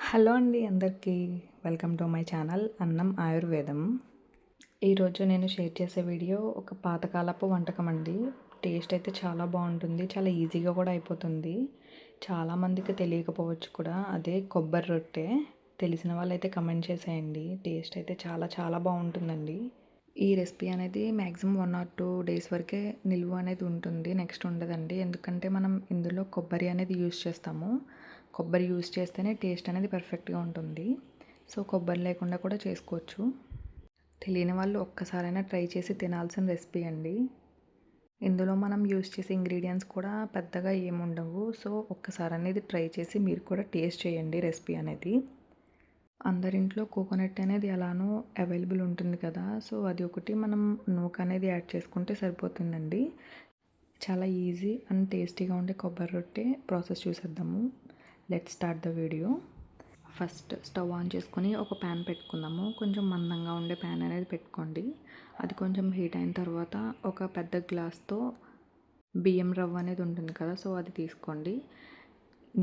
Hello అండి అందరికీ welcome to my channel అన్నం ఆయుర్వేదం. ఈరోజు నేను షేర్ చేసే వీడియో ఒక పాతకాలపు వంటకం అండి. టేస్ట్ అయితే చాలా బాగుంటుంది, చాలా ఈజీగా కూడా అయిపోతుంది. చాలామందికి తెలియకపోవచ్చు కూడా. అదే కొబ్బరి రొట్టె. తెలిసిన వాళ్ళైతే కమెంట్ చేసేయండి. టేస్ట్ అయితే చాలా చాలా బాగుంటుందండి. ఈ రెసిపీ అనేది మ్యాక్సిమం 1 or 2 డేస్ వరకే నిల్వ అనేది ఉంటుంది. నెక్స్ట్ ఉండదండి. ఎందుకంటే మనం ఇందులో కొబ్బరి అనేది యూస్ చేస్తాము. కొబ్బరి యూస్ చేస్తేనే టేస్ట్ అనేది పర్ఫెక్ట్గా ఉంటుంది. సో కొబ్బరి లేకుండా కూడా చేసుకోవచ్చు. తెలియని వాళ్ళు ఒక్కసారైనా ట్రై చేసి తినాల్సిన రెసిపీ అండి. ఇందులో మనం యూస్ చేసే ఇంగ్రీడియంట్స్ కూడా పెద్దగా ఏముండవు. సో ఒక్కసారి అనేది ట్రై చేసి మీరు కూడా టేస్ట్ చేయండి రెసిపీ అనేది. అందరింట్లో కోకోనట్ అనేది ఎలానో అవైలబుల్ ఉంటుంది కదా. సో అది ఒకటి మనం నూక అనేది యాడ్ చేసుకుంటే సరిపోతుందండి. చాలా ఈజీ అండ్ టేస్టీగా ఉండే కొబ్బరి రొట్టె ప్రాసెస్ చూసేద్దాము. Let's start the video. First stove on చేసుకొని ఒక ప్యాన్ పెట్టుకుందాము. కొంచెం మందంగా ఉండే ప్యాన్ అనేది పెట్టుకోండి. అది కొంచెం హీట్ అయిన తర్వాత ఒక పెద్ద గ్లాస్తో బియ్యం రవ్వ అనేది ఉంటుంది కదా, సో అది తీసుకోండి.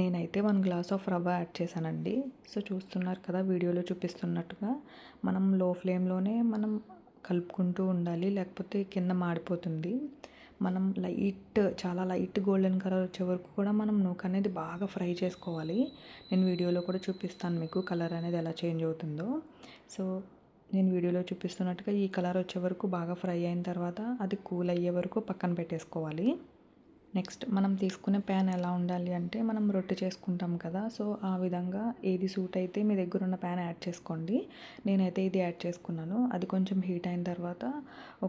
నేనైతే 1 గ్లాస్ ఆఫ్ రవ్వ యాడ్ చేశానండి. సో చూస్తున్నారు కదా వీడియోలో చూపిస్తున్నట్టుగా మనం లో ఫ్లేమ్లోనే మనం కలుపుకుంటూ ఉండాలి, లేకపోతే కింద మాడిపోతుంది. మనం చాలా లైట్ గోల్డెన్ కలర్ వచ్చే వరకు కూడా మనం నూక అనేది బాగా ఫ్రై చేసుకోవాలి. నేను వీడియోలో కూడా చూపిస్తాను మీకు కలర్ అనేది ఎలా చేంజ్ అవుతుందో. సో నేను వీడియోలో చూపిస్తున్నట్టుగా ఈ కలర్ వచ్చే వరకు బాగా ఫ్రై అయిన తర్వాత అది కూల్ అయ్యే వరకు పక్కన పెట్టేసుకోవాలి. నెక్స్ట్ మనం తీసుకునే ప్యాన్ ఎలా ఉండాలి అంటే మనం రొట్టె చేసుకుంటాం కదా, సో ఆ విధంగా ఏది సూట్ అయితే మీ దగ్గర ఉన్న ప్యాన్ యాడ్ చేసుకోండి. నేనైతే ఇది యాడ్ చేసుకున్నాను. అది కొంచెం హీట్ అయిన తర్వాత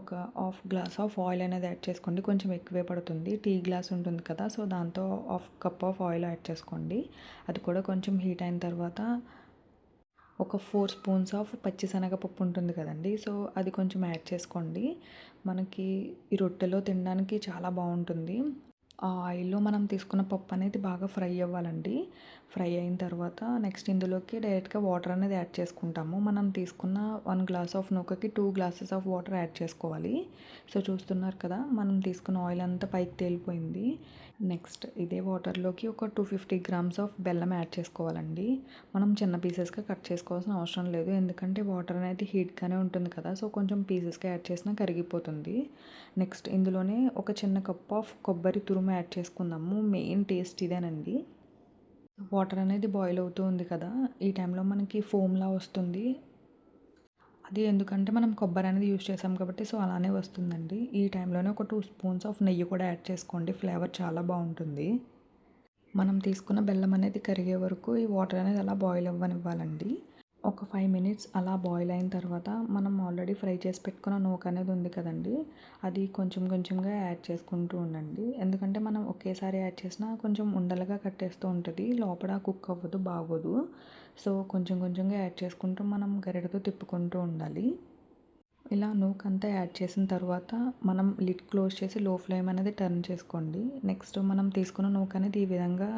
ఒక హాఫ్ గ్లాస్ ఆఫ్ ఆయిల్ అనేది యాడ్ చేసుకోండి. కొంచెం ఎక్కువే పడుతుంది. టీ గ్లాస్ ఉంటుంది కదా, సో దాంతో half cup of oil add చేసుకోండి. అది కూడా కొంచెం హీట్ అయిన తర్వాత ఒక 4 స్పూన్స్ ఆఫ్ పచ్చిశనగపప్పు ఉంటుంది కదండి, సో అది కొంచెం యాడ్ చేసుకోండి. మనకి ఈ రొట్టెలో తినడానికి చాలా బాగుంటుంది. ఆ ఆయిల్లో మనం తీసుకున్న పప్పు అనేది బాగా ఫ్రై అవ్వాలండి. ఫ్రై అయిన తర్వాత నెక్స్ట్ ఇందులోకి డైరెక్ట్గా వాటర్ అనేది యాడ్ చేసుకుంటాము. మనం తీసుకున్న 1 గ్లాస్ ఆఫ్ నూకకి 2 గ్లాసెస్ ఆఫ్ వాటర్ యాడ్ చేసుకోవాలి. సో చూస్తున్నారు కదా మనం తీసుకున్న ఆయిల్ అంతా పైకి తేలిపోయింది. నెక్స్ట్ ఇదే వాటర్లోకి ఒక 250 గ్రామ్స్ ఆఫ్ బెల్లం యాడ్ చేసుకోవాలండి. మనం చిన్న పీసెస్గా కట్ చేసుకోవాల్సిన అవసరం లేదు, ఎందుకంటే వాటర్ అనేది హీట్గానే ఉంటుంది కదా, సో కొంచెం పీసెస్గా యాడ్ చేసినా కరిగిపోతుంది. నెక్స్ట్ ఇందులోనే ఒక చిన్న కప్ ఆఫ్ కొబ్బరి తురుము యాడ్ చేసుకుందాము. మెయిన్ టేస్ట్ ఇదేనండి. వాటర్ అనేది బాయిల్ అవుతూ ఉంది కదా, ఈ టైంలో మనకి ఫోమ్లా వస్తుంది. అది ఎందుకంటే మనం కొబ్బరి అనేది యూజ్ చేసాం కాబట్టి సో అలానే వస్తుందండి. ఈ టైంలోనే ఒక 2 స్పూన్స్ ఆఫ్ నెయ్యి కూడా యాడ్ చేసుకోండి. ఫ్లేవర్ చాలా బాగుంటుంది. మనం తీసుకున్న బెల్లం అనేది కరిగే వరకు ఈ వాటర్ అనేది అలా బాయిల్ అవ్వనివ్వాలండి. ఒక 5 మినిట్స్ అలా బాయిల్ అయిన తర్వాత మనం ఆల్రెడీ ఫ్రై చేసి పెట్టుకున్న నూక అనేది ఉంది కదండి, అది కొంచెం కొంచెంగా యాడ్ చేసుకుంటూ ఉండండి. ఎందుకంటే మనం ఒకేసారి యాడ్ చేసినా కొంచెం ఉండలుగా కట్టేస్తూ ఉంటుంది, లోపల కుక్ అవ్వదు, బాగోదు. సో కొంచెం కొంచెంగా యాడ్ చేసుకుంటూ మనం గరిటెతో తిప్పుకుంటూ ఉండాలి. ఇలా నూక అంతా యాడ్ చేసిన తర్వాత మనం లిడ్ క్లోజ్ చేసి లో ఫ్లేమ్ అనేది టర్న్ చేసుకోండి. నెక్స్ట్ మనం తీసుకున్న నూక అనేది ఈ విధంగా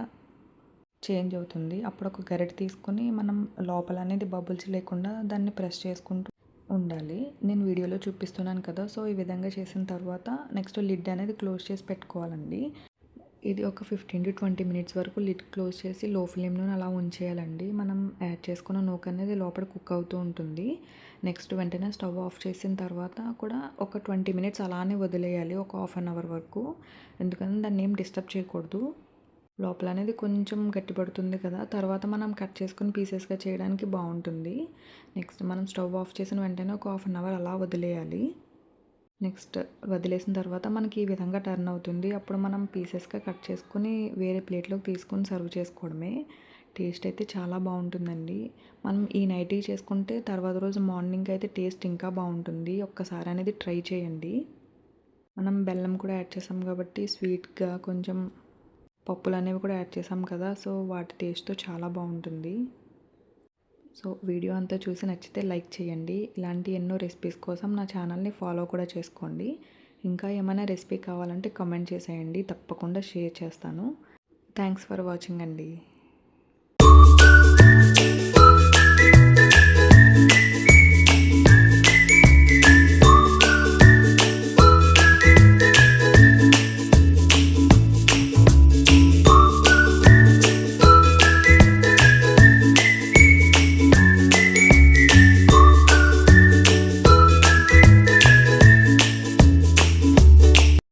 చేంజ్ అవుతుంది. అప్పుడు ఒక గరిటె తీసుకొని మనం లోపల అనేది బబుల్స్ లేకుండా దాన్ని ప్రెస్ చేసుకుంటూ ఉండాలి. నేను వీడియోలో చూపిస్తున్నాను కదా, సో ఈ విధంగా చేసిన తర్వాత నెక్స్ట్ లిడ్ అనేది క్లోజ్ చేసి పెట్టుకోవాలండి. ఇది ఒక 15 to 20 మినిట్స్ వరకు లిడ్ క్లోజ్ చేసి లో ఫ్లేమ్లో అలా ఉంచేయాలండి. మనం యాడ్ చేసుకున్న నూక అనేది లోపల కుక్ అవుతూ ఉంటుంది. నెక్స్ట్ వెంటనే స్టవ్ ఆఫ్ చేసిన తర్వాత కూడా ఒక 20 మినిట్స్ అలానే వదిలేయాలి, ఒక హాఫ్ అన్ అవర్ వరకు. ఎందుకంటే దాన్ని ఏం డిస్టర్బ్ చేయకూడదు. లోపల అనేది కొంచెం గట్టిపడుతుంది కదా, తర్వాత మనం కట్ చేసుకుని పీసెస్గా చేయడానికి బాగుంటుంది. నెక్స్ట్ మనం స్టవ్ ఆఫ్ చేసిన వెంటనే ఒక హాఫ్ అన్ అవర్ అలా వదిలేయాలి. నెక్స్ట్ వదిలేసిన తర్వాత మనకి ఈ విధంగా టర్న్ అవుతుంది. అప్పుడు మనం పీసెస్గా కట్ చేసుకుని వేరే ప్లేట్లోకి తీసుకొని సర్వ్ చేసుకోవడమే. టేస్ట్ అయితే చాలా బాగుంటుందండి. మనం ఈ నైట్కి చేసుకుంటే తర్వాత రోజు మార్నింగ్ అయితే టేస్ట్ ఇంకా బాగుంటుంది. ఒక్కసారి అనేది ట్రై చేయండి. మనం బెల్లం కూడా యాడ్ చేసాం కాబట్టి స్వీట్గా కొంచెం పప్పులు అనేవి కూడా యాడ్ చేసాం కదా, సో వాటి టేస్ట్తో చాలా బాగుంటుంది. సో వీడియో అంతా చూసి నచ్చితే లైక్ చేయండి. ఇలాంటి ఎన్నో రెసిపీస్ కోసం నా ఛానల్ని ఫాలో కూడా చేసుకోండి. ఇంకా ఏమైనా రెసిపీ కావాలంటే కామెంట్ చేసేయండి, తప్పకుండా షేర్ చేస్తాను. థ్యాంక్స్ ఫర్ వాచింగ్ అండి.